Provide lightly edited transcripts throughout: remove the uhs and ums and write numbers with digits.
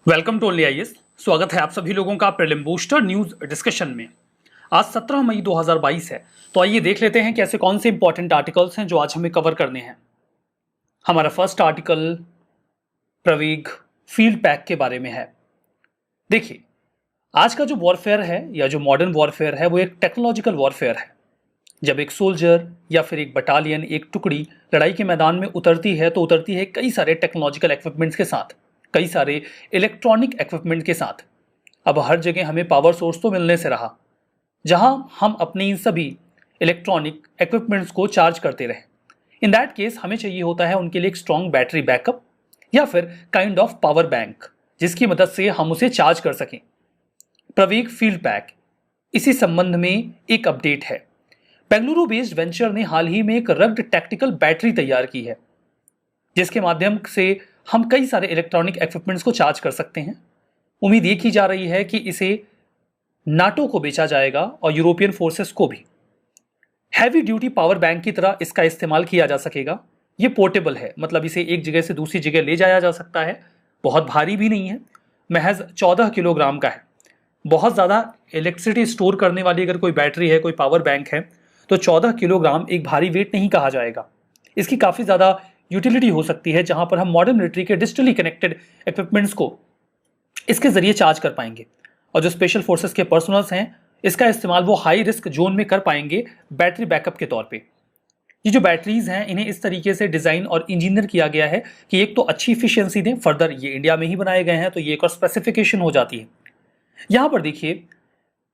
Welcome to only IAS. स्वागत है आप सभी लोगों का प्रीलिम बूस्टर न्यूज डिस्कशन में। आज 17 मई 2022 है, तो आइए देख लेते हैं कि ऐसे कौन से इंपॉर्टेंट आर्टिकल्स हैं जो आज हमें कवर करने हैं। हमारा फर्स्ट आर्टिकल प्रवेग फील्ड पैक के बारे में है। देखिए, आज का जो वॉरफेयर है या जो मॉडर्न वॉरफेयर है वो एक टेक्नोलॉजिकल वॉरफेयर है। जब एक सोल्जर या फिर एक बटालियन, एक टुकड़ी लड़ाई के मैदान में उतरती है तो उतरती है कई सारे टेक्नोलॉजिकल इक्विपमेंट्स के साथ, कई सारे इलेक्ट्रॉनिक इक्विपमेंट के साथ। अब हर जगह हमें पावर सोर्स तो मिलने से रहा, जहां हम अपनी इन सभी इलेक्ट्रॉनिक इक्विपमेंट्स को चार्ज करते रहें। इन दैट केस हमें चाहिए होता है उनके लिए एक स्ट्रॉन्ग बैटरी बैकअप या फिर काइंड ऑफ पावर बैंक, जिसकी मदद से हम उसे चार्ज कर सकें। प्रवेग फील्ड पैक इसी संबंध में एक अपडेट है। बेंगलुरु बेस्ड वेंचर ने हाल ही में एक रग्ड टैक्टिकल बैटरी तैयार की है, जिसके माध्यम से हम कई सारे इलेक्ट्रॉनिक इक्विपमेंट्स को चार्ज कर सकते हैं। उम्मीद ये की जा रही है कि इसे नाटो को बेचा जाएगा और यूरोपियन फोर्सेस को भी। हैवी ड्यूटी पावर बैंक की तरह इसका इस्तेमाल किया जा सकेगा। ये पोर्टेबल है, मतलब इसे एक जगह से दूसरी जगह ले जाया जा सकता है। बहुत भारी भी नहीं है, महज 14 किलोग्राम का है। बहुत ज़्यादा इलेक्ट्रिसिटी स्टोर करने वाली अगर कोई बैटरी है, कोई पावर बैंक है, तो 14 किलोग्राम एक भारी वेट नहीं कहा जाएगा। इसकी काफ़ी ज़्यादा यूटिलिटी हो सकती है, जहां पर हम मॉडर्न मिलिट्री के डिजिटली कनेक्टेड इक्विपमेंट्स को इसके जरिए चार्ज कर पाएंगे। और जो स्पेशल फोर्सेस के पर्सनल्स हैं, इसका इस्तेमाल वो हाई रिस्क जोन में कर पाएंगे बैटरी बैकअप के तौर पे। ये जो बैटरीज हैं, इन्हें इस तरीके से डिजाइन और इंजीनियर किया गया है कि एक तो अच्छी इफिशियंसी दें, फर्दर ये इंडिया में ही बनाए गए हैं, तो ये एक और स्पेसिफिकेशन हो जाती है। यहां पर देखिए,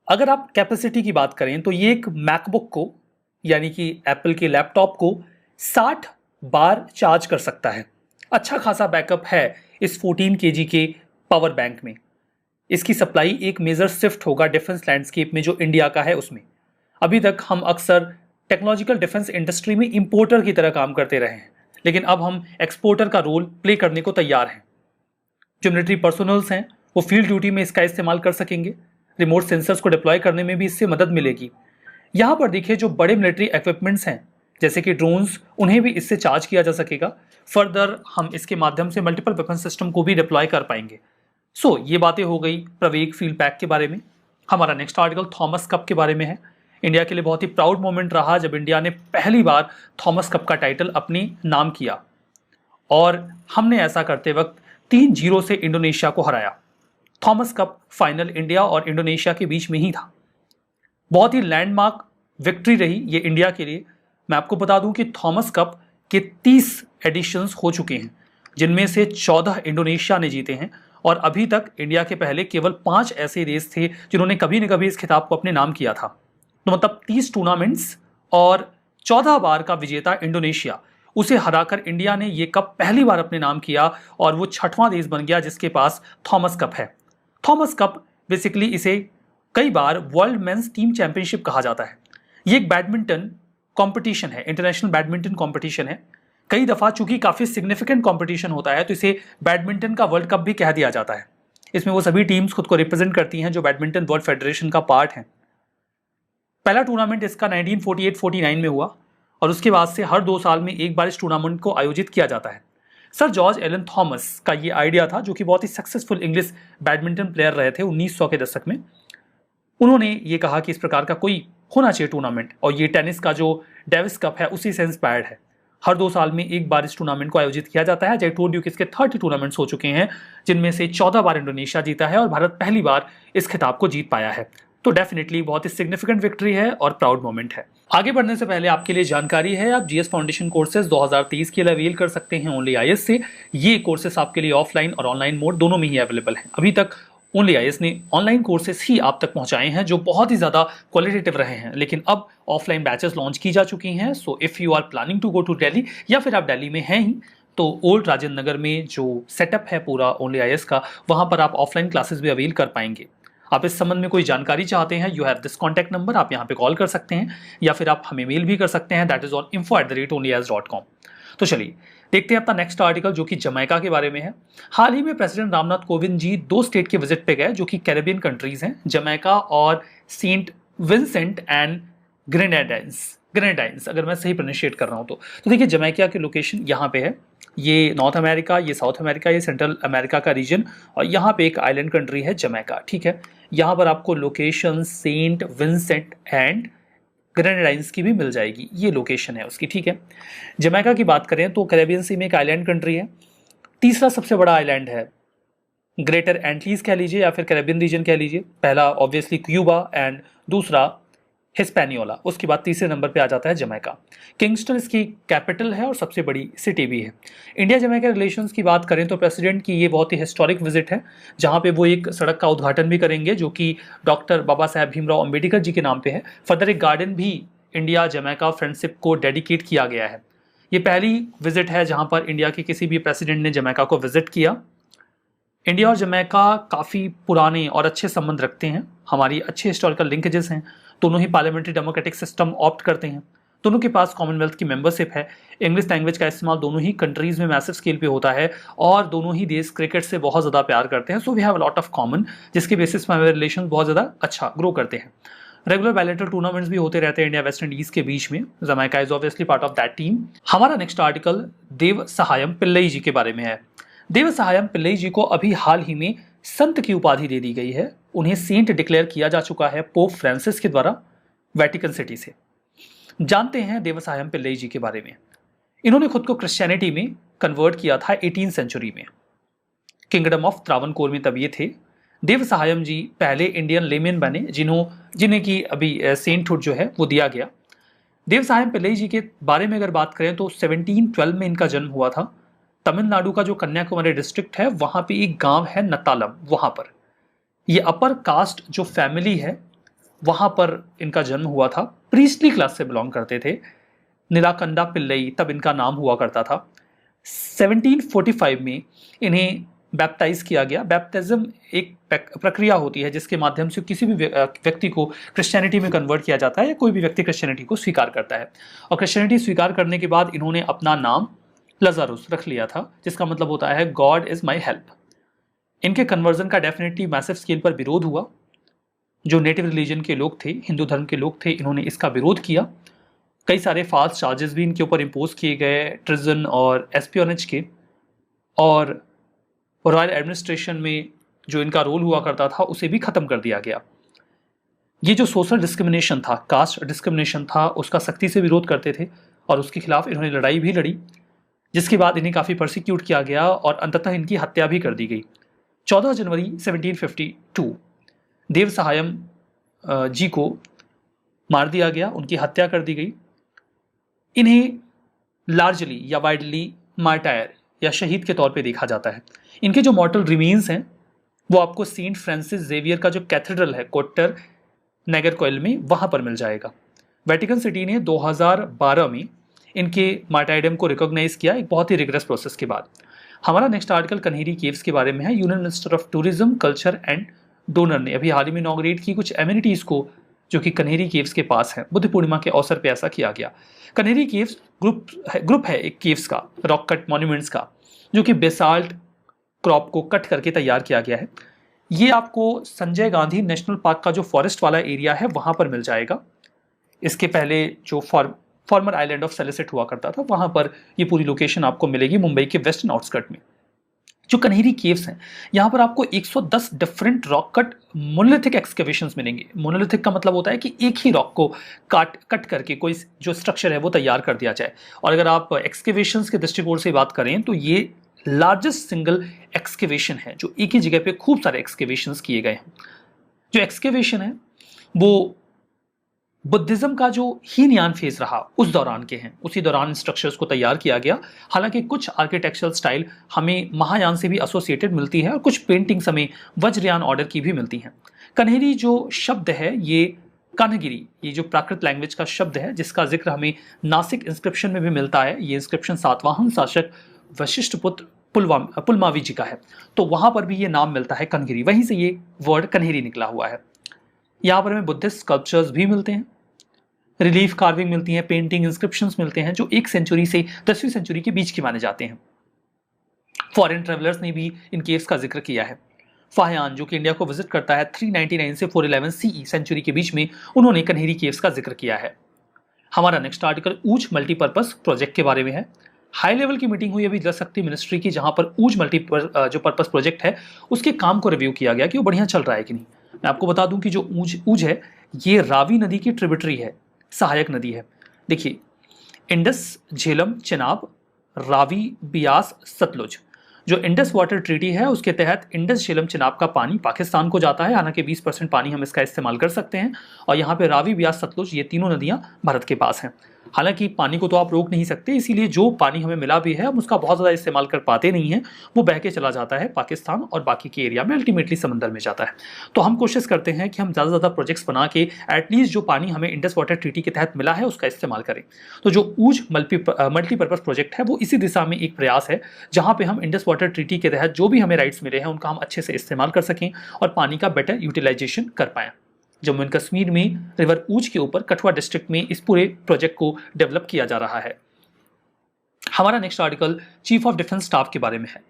अगर आप कैपेसिटी की बात करें तो ये एक मैकबुक को, यानी कि एप्पल के लैपटॉप को 60 बार चार्ज कर सकता है। अच्छा खासा बैकअप है इस 14 केजी के पावर बैंक में। इसकी सप्लाई एक मेजर शिफ्ट होगा डिफेंस लैंडस्केप में जो इंडिया का है उसमें। अभी तक हम अक्सर टेक्नोलॉजिकल डिफेंस इंडस्ट्री में इंपोर्टर की तरह काम करते रहे हैं, लेकिन अब हम एक्सपोर्टर का रोल प्ले करने को तैयार हैं। जो मिलिट्री पर्सनल्स हैं वो फील्ड ड्यूटी में इसका इस्तेमाल कर सकेंगे। रिमोट सेंसर्स को डिप्लॉय करने में भी इससे मदद मिलेगी। यहाँ पर देखिए, जो बड़े मिलिट्री इक्विपमेंट्स हैं जैसे कि ड्रोन्स, उन्हें भी इससे चार्ज किया जा सकेगा। फर्दर हम इसके माध्यम से मल्टीपल वेपन सिस्टम को भी डिप्लॉय कर पाएंगे। सो ये बातें हो गई प्रवेग फील्ड पैक के बारे में। हमारा नेक्स्ट आर्टिकल थॉमस कप के बारे में है। इंडिया के लिए बहुत ही प्राउड मोमेंट रहा जब इंडिया ने पहली बार थॉमस कप का टाइटल अपने नाम किया, और हमने ऐसा करते वक्त 3-0 से इंडोनेशिया को हराया। थॉमस कप फाइनल इंडिया और इंडोनेशिया के बीच में ही था। बहुत ही लैंडमार्क विक्ट्री रही ये इंडिया के लिए। मैं आपको बता दूं कि थॉमस कप के 30 एडिशंस हो चुके हैं, जिनमें से 14 इंडोनेशिया ने जीते हैं, और अभी तक इंडिया के पहले केवल 5 ऐसे रेस थे जिन्होंने कभी न कभी इस खिताब को अपने नाम किया था। तो मतलब 30 टूर्नामेंट्स और 14 बार का विजेता इंडोनेशिया, उसे हराकर इंडिया ने ये कप पहली बार अपने नाम किया, और वो 6वां देश बन गया जिसके पास थॉमस कप है। थॉमस कप बेसिकली इसे कई बार वर्ल्ड मेंस टीम चैंपियनशिप कहा जाता है। ये एक बैडमिंटन कंपटीशन है, इंटरनेशनल बैडमिंटन कंपटीशन है। कई दफा चूंकि काफी सिग्निफिकेंट कंपटीशन होता है, तो इसे बैडमिंटन का वर्ल्ड कप भी कह दिया जाता है। इसमें वो सभी टीम्स खुद को रिप्रेजेंट करती हैं जो बैडमिंटन वर्ल्ड फेडरेशन का पार्ट है। पहला टूर्नामेंट इसका 1948-49 में हुआ, और उसके बाद से हर 2 साल में एक बार इस टूर्नामेंट को आयोजित किया जाता है। सर जॉर्ज एलन थॉमस का ये आइडिया था, जो कि बहुत ही सक्सेसफुल इंग्लिश बैडमिंटन प्लेयर रहे थे 1900 के दशक में। उन्होंने ये कहा कि इस प्रकार का कोई होना चाहिए टूर्नामेंट, और ये टेनिस का जो डेविस कप है उसी से इंस्पायर्ड है। हर 2 साल में एक बार इस टूर्नामेंट को आयोजित किया जाता है। जय टोल्ड यू कि इसके 30 टूर्नामेंट्स हो चुके हैं, जिनमें से 14 बार इंडोनेशिया जीता है और भारत पहली बार इस खिताब को जीत पाया है। तो डेफिनेटली बहुत ही सिग्निफिकेंट विक्ट्री है और प्राउड मोमेंट है। आगे बढ़ने से पहले आपके लिए जानकारी है, आप जीएस फाउंडेशन कोर्सेज 2023 के लिए अवेल कर सकते हैं ओनली आईएएस से। ये कोर्सेज आपके लिए ऑफलाइन और ऑनलाइन मोड दोनों में ही अवेलेबल हैं। अभी तक ओनली आईएएस ने ऑनलाइन कोर्सेज ही आप तक पहुंचाए हैं जो बहुत ही ज़्यादा क्वालिटेटिव रहे हैं, लेकिन अब ऑफलाइन बैचेस लॉन्च की जा चुकी हैं। So if you are planning to go to Delhi, या फिर आप दिल्ली में हैं ही, तो ओल्ड राजेंद्र नगर में जो सेटअप है पूरा ओनली आईएएस का, वहाँ पर आप ऑफलाइन क्लासेस भी अवेल कर पाएंगे। आप इस संबंध में कोई जानकारी चाहते हैं, you have this contact number, आप यहाँ पे कॉल कर सकते हैं, या फिर आप हमें मेल भी कर सकते हैं, दैट इज ऑन info@onlyas.com। तो चलिए देखते हैं अपना नेक्स्ट आर्टिकल, जो कि जमैका के बारे में है। हाल ही में प्रेसिडेंट रामनाथ कोविंद जी 2 स्टेट के विजिट पे गए, जो कि कैरेबियन कंट्रीज हैं, जमैका और सेंट विंसेंट एंड ग्रेनेडाइंस, अगर मैं सही प्रोनाउंशिएट कर रहा हूं तो देखिए जमैका की लोकेशन यहाँ पे है, ये नॉर्थ अमेरिका, ये साउथ अमेरिका, ये सेंट्रल अमेरिका का रीजन, और यहाँ पे एक आइलैंड कंट्री है जमैका, ठीक है। यहाँ पर आपको location Saint Vincent and Grenadines की भी मिल जाएगी, ये लोकेशन है उसकी, ठीक है। जमैका की बात करें तो कैरेबियन सी में एक आइलैंड कंट्री है। तीसरा सबसे बड़ा आइलैंड है ग्रेटर एंटीज कह लीजिए या फिर कैरेबियन रीजन कह लीजिए। पहला ऑब्वियसली क्यूबा एंड दूसरा हिस्पैनियोला, उसके बाद तीसरे नंबर पे आ जाता है जमैका। किंगस्टन इसकी कैपिटल है और सबसे बड़ी सिटी भी है। इंडिया जमैका रिलेशंस की बात करें तो प्रेसिडेंट की ये बहुत ही हिस्टोरिक विजिट है, जहां पे वो एक सड़क का उद्घाटन भी करेंगे जो कि डॉक्टर बाबा साहेब भीमराव अंबेडकर जी के नाम पे है। फर्दर एक गार्डन भी इंडिया जमैका फ्रेंडशिप को डेडिकेट किया गया है। ये पहली विजिट है जहां पर इंडिया के किसी भी प्रेसिडेंट ने जमैका को विजिट किया। इंडिया और जमैका काफ़ी पुराने और अच्छे संबंध रखते हैं, हमारी अच्छे हिस्टोरिकल लिंकेजेस हैं। दोनों ही पार्लियामेंट्री डेमोक्रेटिक सिस्टम ऑप्ट करते हैं, दोनों के पास कॉमनवेल्थ की मेंबरशिप है। इंग्लिश लैंग्वेज का इस्तेमाल दोनों ही कंट्रीज़ में मैसिव स्केल पे होता है और दोनों ही देश क्रिकेट से बहुत ज़्यादा प्यार करते हैं। So we have lot of common, जिसके बेसिस पर हमारे रिलेशन बहुत ज़्यादा अच्छा ग्रो करते हैं। रेगुलर बायलैटरल टूर्नामेंट्स भी होते रहते हैं इंडिया वेस्ट इंडीज के बीच में। Jamaica is obviously part of that team. हमारा नेक्स्ट आर्टिकल देव सहायम पिल्लई जी के बारे में है। देव सहायम पिल्लई जी को अभी हाल ही में संत की उपाधि दे दी गई है। उन्हें सेंट डिक्लेयर किया जा चुका है पोप फ्रांसिस के द्वारा वेटिकन सिटी से। जानते हैं देव सहायम पिल्लई जी के बारे में। इन्होंने खुद को क्रिश्चियनिटी में कन्वर्ट किया था 18th सेंचुरी में। किंगडम ऑफ त्रावणकोर में तब ये थे। देव सहायम जी पहले इंडियन लेमेन बने जिन्हें की अभी सेंटहुड जो है वो दिया गया। देव सहायम पिल्लई जी के बारे में अगर बात करें तो 1712 में इनका जन्म हुआ था। तमिलनाडु का जो कन्याकुमारी डिस्ट्रिक्ट है वहां पे एक गांव है नतालम, वहां पर ये अपर कास्ट जो फैमिली है वहां पर इनका जन्म हुआ था। प्रीस्टली क्लास से बिलोंग करते थे। नीलाकंडा पिल्लई तब इनका नाम हुआ करता था। 1745 में इन्हें बैप्टाइज किया गया। बैप्टिज्म एक प्रक्रिया होती है जिसके माध्यम से किसी भी व्यक्ति को क्रिश्चियनिटी में कन्वर्ट किया जाता है या कोई भी व्यक्ति क्रिश्चियनिटी को स्वीकार करता है। और क्रिश्चियनिटी स्वीकार करने के बाद इन्होंने अपना नाम लजारुस रख लिया था, जिसका मतलब होता है गॉड इज माई हेल्प। इनके कन्वर्जन का डेफिनेटली मैसिव स्केल पर विरोध हुआ। जो नेटिव रिलीजन के लोग थे, हिंदू धर्म के लोग थे, इन्होंने इसका विरोध किया। कई सारे फाल्स चार्जेस भी इनके ऊपर इम्पोज किए गए, ट्रिजन और एस्पियोनेज के। और रॉयल एडमिनिस्ट्रेशन में जो इनका रोल हुआ करता था उसे भी खत्म कर दिया गया। ये जो सोशल डिस्क्रिमिनेशन था, कास्ट डिस्क्रिमिनेशन था, उसका सख्ती से विरोध करते थे और उसके खिलाफ इन्होंने लड़ाई भी लड़ी, जिसके बाद इन्हें काफ़ी परसिक्यूट किया गया और अंततः इनकी हत्या भी कर दी गई। 14 जनवरी 1752 देव सहायम जी को मार दिया गया, उनकी हत्या कर दी गई। इन्हें लार्जली या वाइडली मार्टायर या शहीद के तौर पे देखा जाता है। इनके जो मॉर्टल रिमेन्स हैं वो आपको सेंट फ्रांसिस जेवियर का जो कैथेड्रल है कोट्टर नगरकोइल में वहां पर मिल जाएगा। वेटिकन सिटी ने 2012 में इनके मार्टाइडम को रिकॉग्नाइज किया, एक बहुत ही रिगरस प्रोसेस के बाद। हमारा नेक्स्ट आर्टिकल कन्हेरी केव्स के बारे में है। Union minister of tourism, culture and donor ने अभी हाल ही में इनॉग्रेट की कुछ एमिनिटीज को जो कि कन्हेरी केव्स के पास है। बुद्ध पूर्णिमा के अवसर पर ऐसा किया गया। कन्हेरी केव्स ग्रुप है एक केव्स का, रॉक कट मॉन्यूमेंट्स का, जो कि बेसाल्ट क्रॉप को कट करके तैयार किया गया है। ये आपको संजय गांधी नेशनल पार्क का जो फॉरेस्ट वाला एरिया है वहां पर मिल जाएगा। इसके पहले जो फॉर्मर आइलैंड ऑफ सेलिसिट हुआ करता था वहां पर ये पूरी लोकेशन आपको मिलेगी मुंबई के वेस्टर्न आउटस्कर्ट में। जो कन्हेरी केव्स हैं यहाँ पर आपको 110 different rock cut monolithic excavations मिलेंगे। मोनोलिथिक का मतलब होता है कि एक ही रॉक को कट करके कोई जो स्ट्रक्चर है वो तैयार कर दिया जाए। और अगर आप एक्सकेवेशंस के दृष्टिकोण से बात करें तो ये लार्जेस्ट सिंगल एक्सकेवेशन है जो एक ही जगह पे खूब सारे एक्सकेवेशंस किए गए हैं। जो एक्सकेवेशन है वो बुद्धिज्म का जो हीनयान फेज रहा उस दौरान के हैं, उसी दौरान स्ट्रक्चर्स को तैयार किया गया। हालांकि कुछ आर्किटेक्चरल स्टाइल हमें महायान से भी एसोसिएटेड मिलती है और कुछ पेंटिंग्स हमें वज्रयान ऑर्डर की भी मिलती हैं। कन्हेरी जो शब्द है ये कन्हगिरी, ये जो प्राकृत लैंग्वेज का शब्द है जिसका जिक्र हमें नासिक इंस्क्रिप्शन में भी मिलता है। ये इंस्क्रिप्शन सातवाहन शासक वशिष्ठ पुत्र पुलमावी जी का है, तो वहां पर भी ये नाम मिलता है कन्हगिरी, वहीं से ये वर्ड कन्हेरी निकला हुआ है। यहाँ पर हमें बुद्धिस्ट स्कल्पचर्स भी मिलते हैं, रिलीफ कार्विंग मिलती हैं, पेंटिंग इंस्क्रिप्शंस मिलते हैं जो 1 सेंचुरी से 10वीं सेंचुरी के बीच के माने जाते हैं। फॉरेन ट्रेवलर्स ने भी इन केव्स का जिक्र किया है। फाहियान जो कि इंडिया को विजिट करता है 399 से 411 सीई सेंचुरी के बीच में, उन्होंने कन्हेरी केव्स का जिक्र किया है। हमारा नेक्स्ट आर्टिकल ऊंच मल्टीपर्पज प्रोजेक्ट के बारे में है। हाई लेवल की मीटिंग हुई अभी जल शक्ति मिनिस्ट्री की, जहां पर ऊज जो पर्पस प्रोजेक्ट है उसके काम को रिव्यू किया गया कि वो बढ़िया चल रहा है कि नहीं। मैं आपको बता दूं कि जो ऊज है ये रावी नदी की ट्रिब्यूटरी है, सहायक नदी है। देखिए, इंडस, झेलम, चिनाब, रावी, बियास, सतलुज, जो इंडस वाटर ट्रीटी है उसके तहत इंडस, झेलम, चिनाब का पानी पाकिस्तान को जाता है। हालांकि 20% पानी हम इसका इस्तेमाल कर सकते हैं। और यहाँ पे रावी, बियास, सतलुज ये तीनों नदियां भारत के पास हैं। हालांकि पानी को तो आप रोक नहीं सकते, इसीलिए जो पानी हमें मिला भी है हम उसका बहुत ज़्यादा इस्तेमाल कर पाते नहीं हैं, वो बह के चला जाता है पाकिस्तान और बाकी के एरिया में, अल्टीमेटली समंदर में जाता है। तो हम कोशिश करते हैं कि हम ज़्यादा से ज़्यादा प्रोजेक्ट्स बना के एटलीस्ट जो पानी हमें इंडस वाटर ट्रीटी के तहत मिला है उसका इस्तेमाल करें। तो जो ऊज मल्टीपर्पज़ प्रोजेक्ट है वो इसी दिशा में एक प्रयास है, जहाँ पे हम इंडस वाटर ट्रीटी के तहत जो भी हमें राइट्स मिले हैं उनका हम अच्छे से इस्तेमाल कर सकें और पानी का बेटर यूटिलाइजेशन कर पाएँ। जम्मू एंड कश्मीर में रिवर ऊज के ऊपर कठुआ डिस्ट्रिक्ट में इस पूरे प्रोजेक्ट को डेवलप किया जा रहा है। हमारा next article chief of defence staff के बारे में है।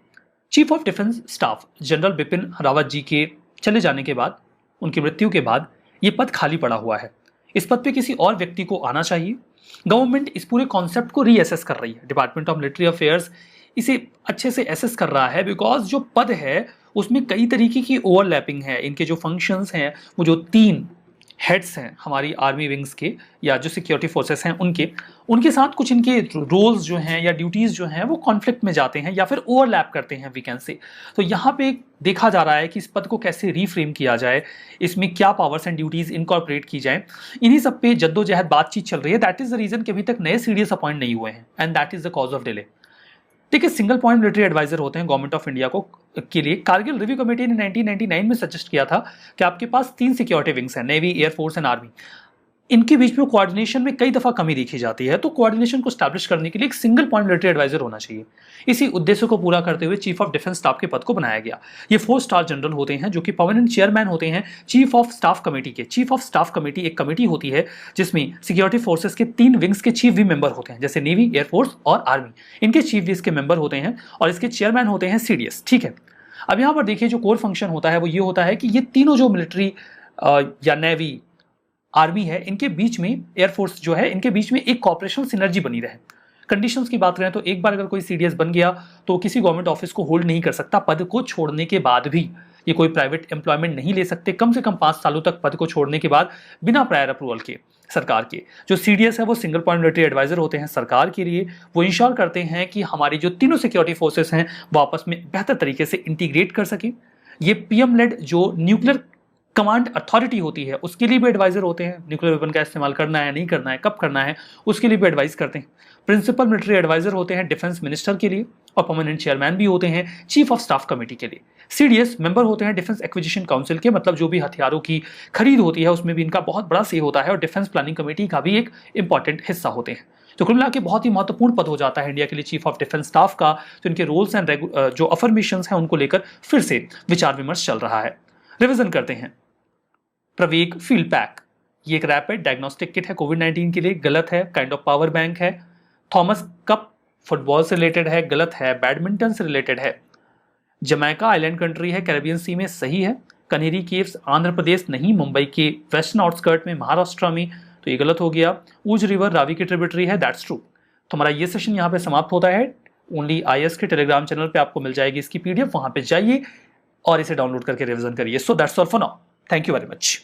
Chief of defence staff general Bipin Rawat ji के चले जाने के बाद, उनकी मृत्यु के बाद ये पद खाली पड़ा हुआ है। इस पद पे किसी और व्यक्ति को आना चाहिए। गवर्नमेंट इस पूरे कॉन्सेप्ट को रीअसेस कर रही है। डिपार्टमेंट ऑफ मिलिट्री अफेयर्स इसे अच्छे से एसेस कर रहा है, बिकॉज जो पद है उसमें कई तरीके की ओवरलैपिंग है। इनके जो फंक्शंस हैं, वो जो 3 हेड्स हैं हमारी आर्मी विंग्स के या जो सिक्योरिटी फोर्सेस हैं उनके साथ कुछ इनके रोल्स जो हैं या ड्यूटीज़ जो हैं वो कॉन्फ्लिक्ट में जाते हैं या फिर ओवरलैप करते हैं, वी कैन से। तो यहाँ पे देखा जा रहा है कि इस पद को कैसे रीफ्रेम किया जाए, इसमें क्या पावर्स एंड ड्यूटीज़ इनकॉर्पोरेट की जाए। इन्हीं सब पे जद्दोजहद बातचीत चल रही है। दैट इज़ द रीज़न कि अभी तक नए सीडीएस अपॉइंट नहीं हुए हैं and that is the cause of delay. ठीक है, सिंगल पॉइंट मिलिट्री एडवाइजर होते हैं गवर्नमेंट ऑफ इंडिया को के लिए। कारगिल रिव्यू कमेटी ने 1999 में सजेस्ट किया था कि आपके पास 3 सिक्योरिटी विंग्स हैं, नेवी, एयरफोर्स एंड आर्मी। इनके बीच में कोऑर्डिनेशन में कई दफा कमी देखी जाती है, तो कोऑर्डिनेशन को स्टैब्लिश करने के लिए एक सिंगल पॉइंट मिलिट्री एडवाइजर होना चाहिए। इसी उद्देश्य को पूरा करते हुए चीफ ऑफ डिफेंस स्टाफ के पद को बनाया गया। ये 4 स्टार जनरल होते हैं जो कि परमानेंट चेयरमैन होते हैं चीफ ऑफ स्टाफ कमेटी के। चीफ ऑफ स्टाफ कमेटी एक कमेटी होती है जिसमें सिक्योरिटी फोर्सेस के 3 विंग्स के चीफ भी मेंबर होते हैं, जैसे नेवी, एयरफोर्स और आर्मी। इनके चीफ भी इसके मेंबर होते हैं और इसके चेयरमैन होते हैं सीडीएस। ठीक है, अब यहाँ पर देखिए जो कोर फंक्शन होता है वो ये होता है कि ये तीनों जो मिलिट्री या नेवी, आर्मी है, इनके बीच में एयरफोर्स जो है, इनके बीच में एक कॉपरेशनल सिनर्जी बनी रहे। कंडीशंस की बात करें तो एक बार अगर कोई सीडीएस बन गया तो किसी गवर्नमेंट ऑफिस को होल्ड नहीं कर सकता। पद को छोड़ने के बाद भी ये कोई प्राइवेट एम्प्लॉयमेंट नहीं ले सकते, कम से कम 5 सालों तक पद को छोड़ने के बाद बिना प्रायर अप्रूवल के। सरकार के जो सीडीएस है वो सिंगल पॉइंट मिलिट्री एडवाइजर होते हैं सरकार के लिए। वो इंश्योर करते हैं कि हमारी जो तीनों सिक्योरिटी फोर्सेस हैं वो आपस में बेहतर तरीके से इंटीग्रेट कर सके। ये पीएम लेड जो न्यूक्लियर कमांड अथॉरिटी होती है उसके लिए भी एडवाइजर होते हैं। न्यूक्लियर वेपन का इस्तेमाल करना है, नहीं करना है, कब करना है, उसके लिए भी एडवाइस करते हैं। प्रिंसिपल मिलिट्री एडवाइजर होते हैं डिफेंस मिनिस्टर के लिए और परमानेंट चेयरमैन भी होते हैं चीफ ऑफ स्टाफ कमेटी के लिए। सीडीएस मेंबर होते हैं डिफेंस एक्विजिशन काउंसिल के, मतलब जो भी हथियारों की खरीद होती है उसमें भी इनका बहुत बड़ा से होता है और डिफेंस प्लानिंग कमेटी का भी एक इंपॉर्टेंट हिस्सा होते हैं। तो कुल मिला के बहुत ही महत्वपूर्ण पद हो जाता है इंडिया के लिए चीफ ऑफ डिफेंस स्टाफ का। तो इनके रोल्स एंड जो अफर्मेशंस हैं उनको लेकर फिर से विचार विमर्श चल रहा है। रिविजन करते हैं। प्रवेग फील्ड पैक, ये एक रैपिड डायग्नोस्टिक किट है कोविड-19 के लिए, गलत है। काइंड ऑफ पावर बैंक है। थॉमस कप फुटबॉल से रिलेटेड है, गलत है। बैडमिंटन से रिलेटेड है। जमैका आइलैंड कंट्री है कैरेबियन सी में, सही है। कनेरी केव्स आंध्र प्रदेश नहीं, मुंबई के वेस्टर्न आउटस्कर्ट में, महाराष्ट्र में, तो ये गलत हो गया। ऊज रिवर रावी की ट्रिब्यूटरी है, दैट्स ट्रू। तो हमारा ये सेशन यहाँ पे समाप्त होता है। ओनली आईएएस के टेलीग्राम चैनल पे आपको मिल जाएगी इसकी पीडीएफ, वहां पे जाइए और इसे डाउनलोड करके रिविजन करिए। So that's all for now, thank you very much.